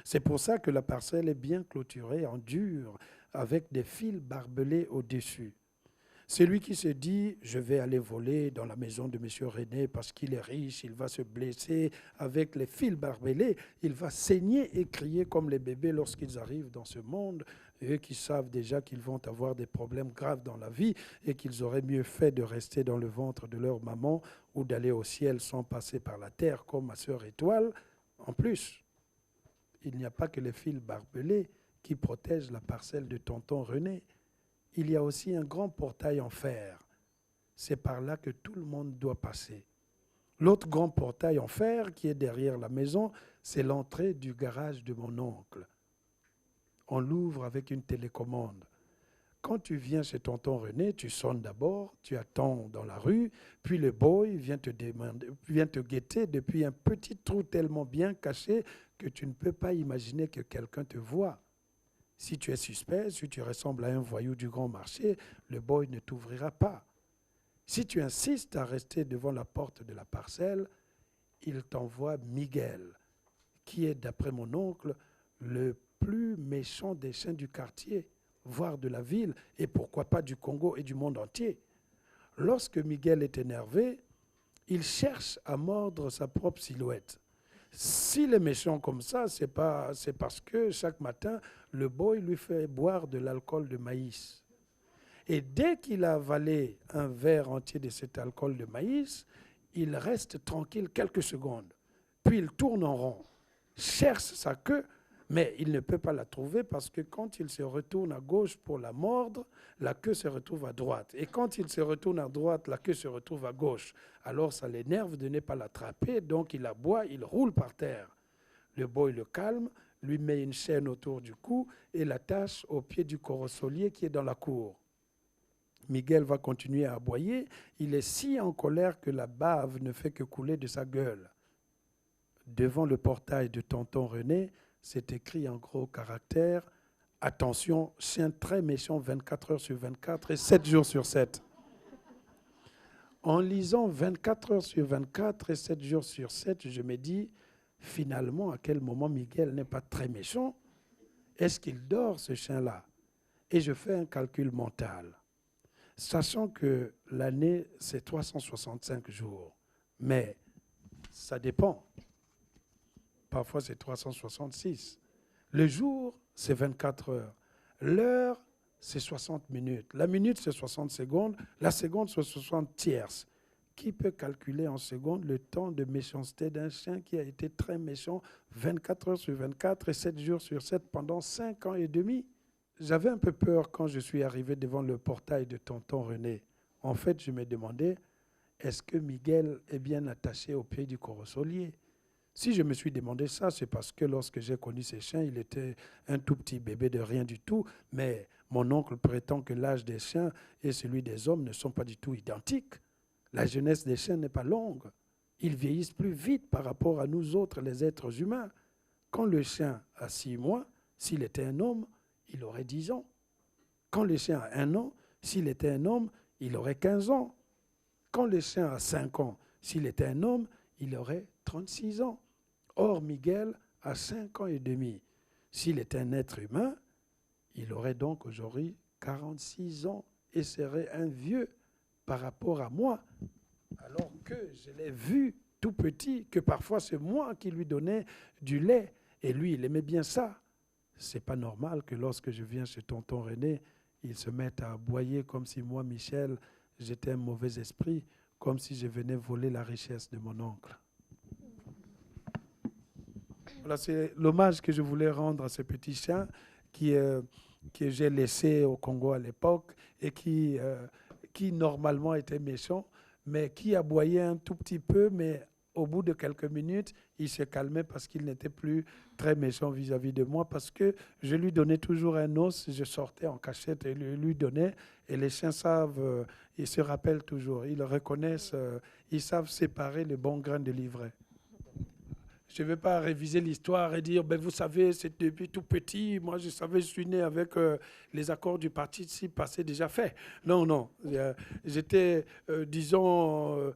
C'est pour ça que la parcelle est bien clôturée en dur avec des fils barbelés au-dessus. Celui qui se dit « je vais aller voler dans la maison de M. René parce qu'il est riche, il va se blesser avec les fils barbelés, il va saigner et crier comme les bébés lorsqu'ils arrivent dans ce monde, eux qui savent déjà qu'ils vont avoir des problèmes graves dans la vie et qu'ils auraient mieux fait de rester dans le ventre de leur maman ou d'aller au ciel sans passer par la terre comme ma sœur Étoile. En plus, il n'y a pas que les fils barbelés qui protègent la parcelle de tonton René. Il y a aussi un grand portail en fer. C'est par là que tout le monde doit passer. L'autre grand portail en fer qui est derrière la maison, c'est l'entrée du garage de mon oncle. On l'ouvre avec une télécommande. Quand tu viens chez tonton René, tu sonnes d'abord, tu attends dans la rue, puis le boy vient te guetter depuis un petit trou tellement bien caché que tu ne peux pas imaginer que quelqu'un te voit. Si tu es suspect, si tu ressembles à un voyou du grand marché, le boy ne t'ouvrira pas. Si tu insistes à rester devant la porte de la parcelle, il t'envoie Miguel, qui est, d'après mon oncle, le plus méchant des chiens du quartier, voire de la ville, et pourquoi pas du Congo et du monde entier. Lorsque Miguel est énervé, il cherche à mordre sa propre silhouette. S'il est méchant comme ça, c'est parce que chaque matin, le boy lui fait boire de l'alcool de maïs. Et dès qu'il a avalé un verre entier de cet alcool de maïs, il reste tranquille quelques secondes. Puis il tourne en rond, cherche sa queue, mais il ne peut pas la trouver parce que quand il se retourne à gauche pour la mordre, la queue se retrouve à droite. Et quand il se retourne à droite, la queue se retrouve à gauche. Alors ça l'énerve de ne pas l'attraper, donc il aboie, il roule par terre. Le boy le calme, lui met une chaîne autour du cou et l'attache au pied du corosolier qui est dans la cour. Miguel va continuer à aboyer. Il est si en colère que la bave ne fait que couler de sa gueule. Devant le portail de tonton René, c'est écrit en gros caractères « Attention, chien très méchant 24 heures sur 24 et 7 jours sur 7 ». En lisant 24 heures sur 24 et 7 jours sur 7, je me dis, finalement, à quel moment Miguel n'est pas très méchant? Est-ce qu'il dort, ce chien-là? Et je fais un calcul mental, sachant que l'année, c'est 365 jours. Mais ça dépend. Parfois, c'est 366. Le jour, c'est 24 heures. L'heure, c'est 60 minutes. La minute, c'est 60 secondes. La seconde, c'est 60 tierces. Qui peut calculer en secondes le temps de méchanceté d'un chien qui a été très méchant 24 heures sur 24 et 7 jours sur 7 pendant 5 ans et demi? J'avais un peu peur quand je suis arrivé devant le portail de tonton René. En fait, je me demandais, est-ce que Miguel est bien attaché au pied du corosolier? Si je me suis demandé ça, c'est parce que lorsque j'ai connu ces chiens, il était un tout petit bébé de rien du tout. Mais mon oncle prétend que l'âge des chiens et celui des hommes ne sont pas du tout identiques. La jeunesse des chiens n'est pas longue. Ils vieillissent plus vite par rapport à nous autres, les êtres humains. Quand le chien a 6 mois, s'il était un homme, il aurait 10 ans. Quand le chien a 1 an, s'il était un homme, il aurait 15 ans. Quand le chien a 5 ans, s'il était un homme, il aurait 36 ans. Or, Miguel a 5 ans et demi. S'il était un être humain, il aurait donc aujourd'hui 46 ans et serait un vieux par rapport à moi. Alors que je l'ai vu tout petit, que parfois c'est moi qui lui donnais du lait. Et lui, il aimait bien ça. C'est pas normal que lorsque je viens chez tonton René, il se mette à aboyer comme si moi, Michel, j'étais un mauvais esprit, comme si je venais voler la richesse de mon oncle. Voilà, c'est l'hommage que je voulais rendre à ce petit chien que j'ai laissé au Congo à l'époque et qui normalement était méchant, mais qui aboyait un tout petit peu, mais au bout de quelques minutes, il se calmait parce qu'il n'était plus très méchant vis-à-vis de moi, parce que je lui donnais toujours un os, je sortais en cachette et lui donnais, et les chiens savent, ils se rappellent toujours, ils reconnaissent, ils savent séparer le bon grain de l'ivraie. Je ne vais pas réviser l'histoire et dire, ben vous savez, c'est depuis tout petit, moi je savais, je suis né avec les accords du participe passé déjà fait. Non, non, j'étais, disons,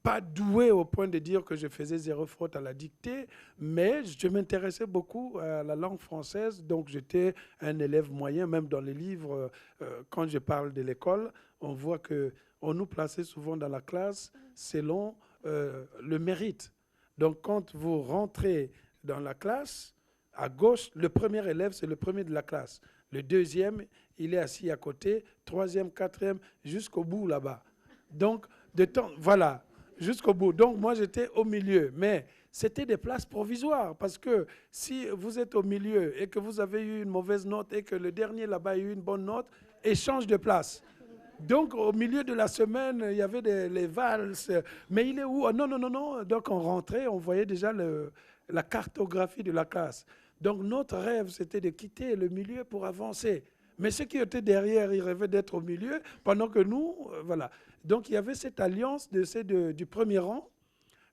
pas doué au point de dire que je faisais 0 faute à la dictée, mais je m'intéressais beaucoup à la langue française, donc j'étais un élève moyen, même dans les livres, quand je parle de l'école, on voit qu'on nous plaçait souvent dans la classe selon le mérite. Donc, quand vous rentrez dans la classe, à gauche, le premier élève, c'est le premier de la classe. Le deuxième, il est assis à côté. Troisième, quatrième, jusqu'au bout là-bas. Donc, voilà, jusqu'au bout. Donc, moi, j'étais au milieu. Mais c'était des places provisoires. Parce que si vous êtes au milieu et que vous avez eu une mauvaise note et que le dernier là-bas a eu une bonne note, échange de place. Donc, au milieu de la semaine, il y avait les valses. Mais il est où? Non, non, non, non. Donc, on rentrait, on voyait déjà la cartographie de la classe. Donc, notre rêve, c'était de quitter le milieu pour avancer. Mais ceux qui étaient derrière, ils rêvaient d'être au milieu, pendant que nous, voilà. Donc, il y avait cette alliance du premier rang.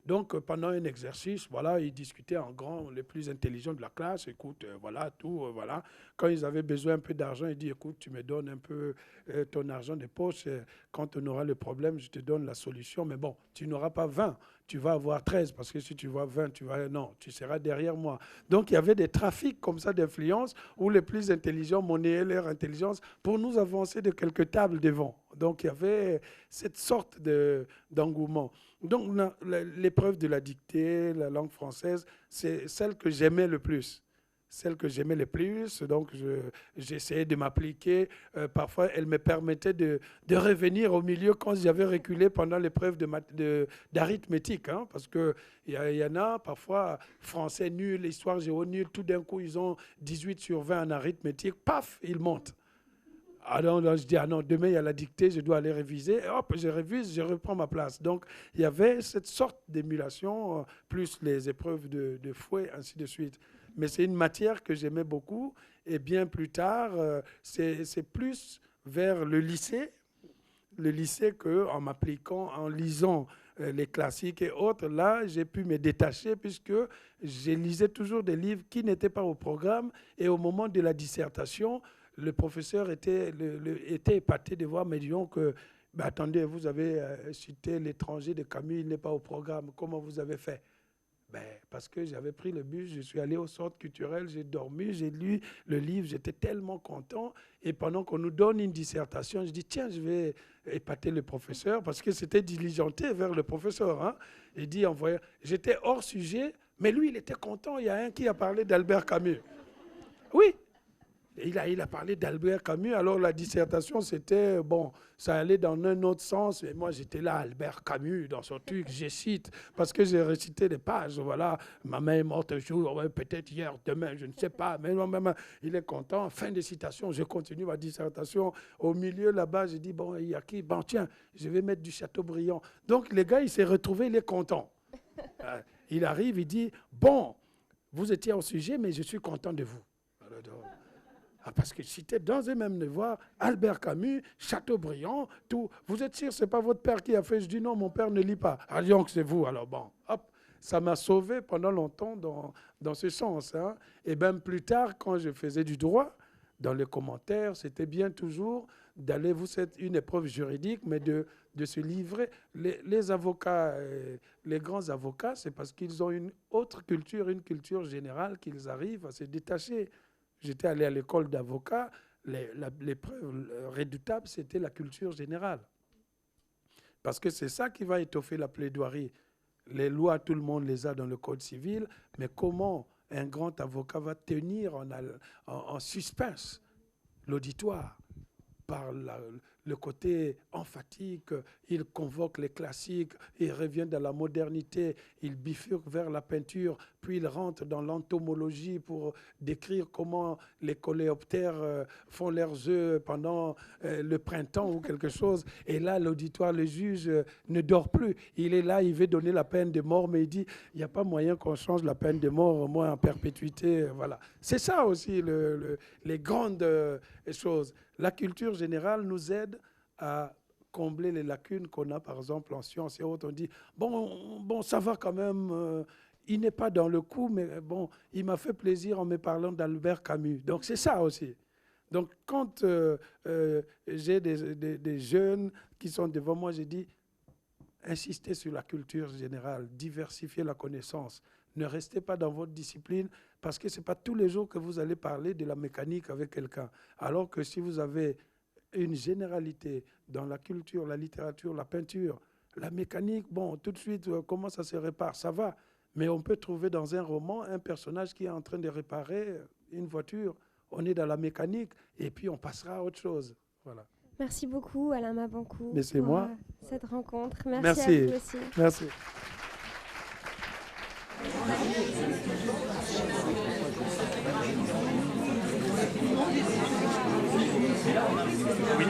Donc, pendant un exercice, voilà, ils discutaient en grand, les plus intelligents de la classe. Écoute, voilà, tout, voilà. Quand ils avaient besoin un peu d'argent, ils disaient, écoute, tu me donnes un peu ton argent de poche. Quand on aura le problème, je te donne la solution. Mais bon, tu n'auras pas 20, tu vas avoir 13. Parce que si tu vois 20, non, tu seras derrière moi. Donc, il y avait des trafics comme ça d'influence où les plus intelligents monnayaient leur intelligence pour nous avancer de quelques tables devant. Donc, il y avait cette sorte d'engouement. Donc, l'épreuve de la dictée, la langue française, c'est celle que j'aimais le plus. Celle que j'aimais le plus, donc j'essayais de m'appliquer. Parfois, elle me permettait de revenir au milieu quand j'avais reculé pendant l'épreuve d'arithmétique. Hein, parce qu'il y en a, parfois, français nul, histoire géo nul, tout d'un coup, ils ont 18 sur 20 en arithmétique, paf, ils montent. Ah non, non, je dis, ah non, demain il y a la dictée, je dois aller réviser. Et hop, je révise, je reprends ma place. Donc, il y avait cette sorte d'émulation, plus les épreuves de fouet, ainsi de suite. Mais c'est une matière que j'aimais beaucoup. Et bien plus tard, c'est plus vers le lycée qu'en m'appliquant, en lisant les classiques et autres, là, j'ai pu me détacher puisque je lisais toujours des livres qui n'étaient pas au programme. Et au moment de la dissertation, le professeur était épaté de voir, mais disons que, ben attendez, vous avez cité L'étranger de Camus, il n'est pas au programme. Comment vous avez fait? Ben, parce que j'avais pris le bus, je suis allé au centre culturel, j'ai dormi, j'ai lu le livre, j'étais tellement content. Et pendant qu'on nous donne une dissertation, je dis, tiens, je vais épater le professeur, parce que c'était diligenté vers le professeur. Hein. Il dit, j'étais hors sujet, mais lui, il était content. Il y a un qui a parlé d'Albert Camus. Oui, il a parlé d'Albert Camus, alors la dissertation, c'était, bon, ça allait dans un autre sens, et moi j'étais là, Albert Camus, dans son truc, je cite, parce que j'ai récité des pages, voilà, ma mère est morte un jour, ouais, peut-être hier, demain, je ne sais pas, mais non, même, il est content, fin de citation, je continue ma dissertation, au milieu là-bas, j'ai dit, bon, il y a qui? Bon, tiens, je vais mettre du Chateaubriand. Donc le gars, il s'est retrouvé, il est content. Il arrive, il dit, bon, vous étiez au sujet, mais je suis content de vous. Parce que c'était dans un même devoir, Albert Camus, Chateaubriand, tout. Vous êtes sûr, ce n'est pas votre père qui a fait? Je dis non, mon père ne lit pas. Ah, donc c'est vous. Alors bon, hop, ça m'a sauvé pendant longtemps dans ce sens. Hein. Et même plus tard, quand je faisais du droit, dans les commentaires, c'était bien toujours d'aller, vous êtes une épreuve juridique, mais de se livrer. Les avocats, les grands avocats, c'est parce qu'ils ont une autre culture, une culture générale, qu'ils arrivent à se détacher. J'étais allé à l'école d'avocat, l'épreuve redoutable, c'était la culture générale. Parce que c'est ça qui va étoffer la plaidoirie. Les lois, tout le monde les a dans le code civil, mais comment un grand avocat va tenir en suspense l'auditoire par le côté emphatique, il convoque les classiques, il revient dans la modernité, il bifurque vers la peinture, puis il rentre dans l'entomologie pour décrire comment les coléoptères font leurs œufs pendant le printemps ou quelque chose. Et là, l'auditoire, le juge ne dort plus. Il est là, il veut donner la peine de mort, mais il dit, il n'y a pas moyen qu'on change la peine de mort, au moins en perpétuité. Voilà. C'est ça aussi, les grandes choses. La culture générale nous aide à combler les lacunes qu'on a, par exemple, en sciences et autres. On dit, bon, ça va quand même, il n'est pas dans le coup, mais bon, il m'a fait plaisir en me parlant d'Albert Camus. Donc, c'est ça aussi. Donc, quand j'ai des jeunes qui sont devant moi, j'ai dit, insistez sur la culture générale, diversifiez la connaissance. Ne restez pas dans votre discipline, parce que ce n'est pas tous les jours que vous allez parler de la mécanique avec quelqu'un. Alors que si vous avez une généralité dans la culture, la littérature, la peinture, la mécanique, bon, tout de suite, comment ça se répare? Ça va. Mais on peut trouver dans un roman un personnage qui est en train de réparer une voiture. On est dans la mécanique et puis on passera à autre chose. Voilà. Merci beaucoup, Alain Mabanckou, mais c'est pour moi. Cette rencontre. Merci à vous aussi. Merci. Oui.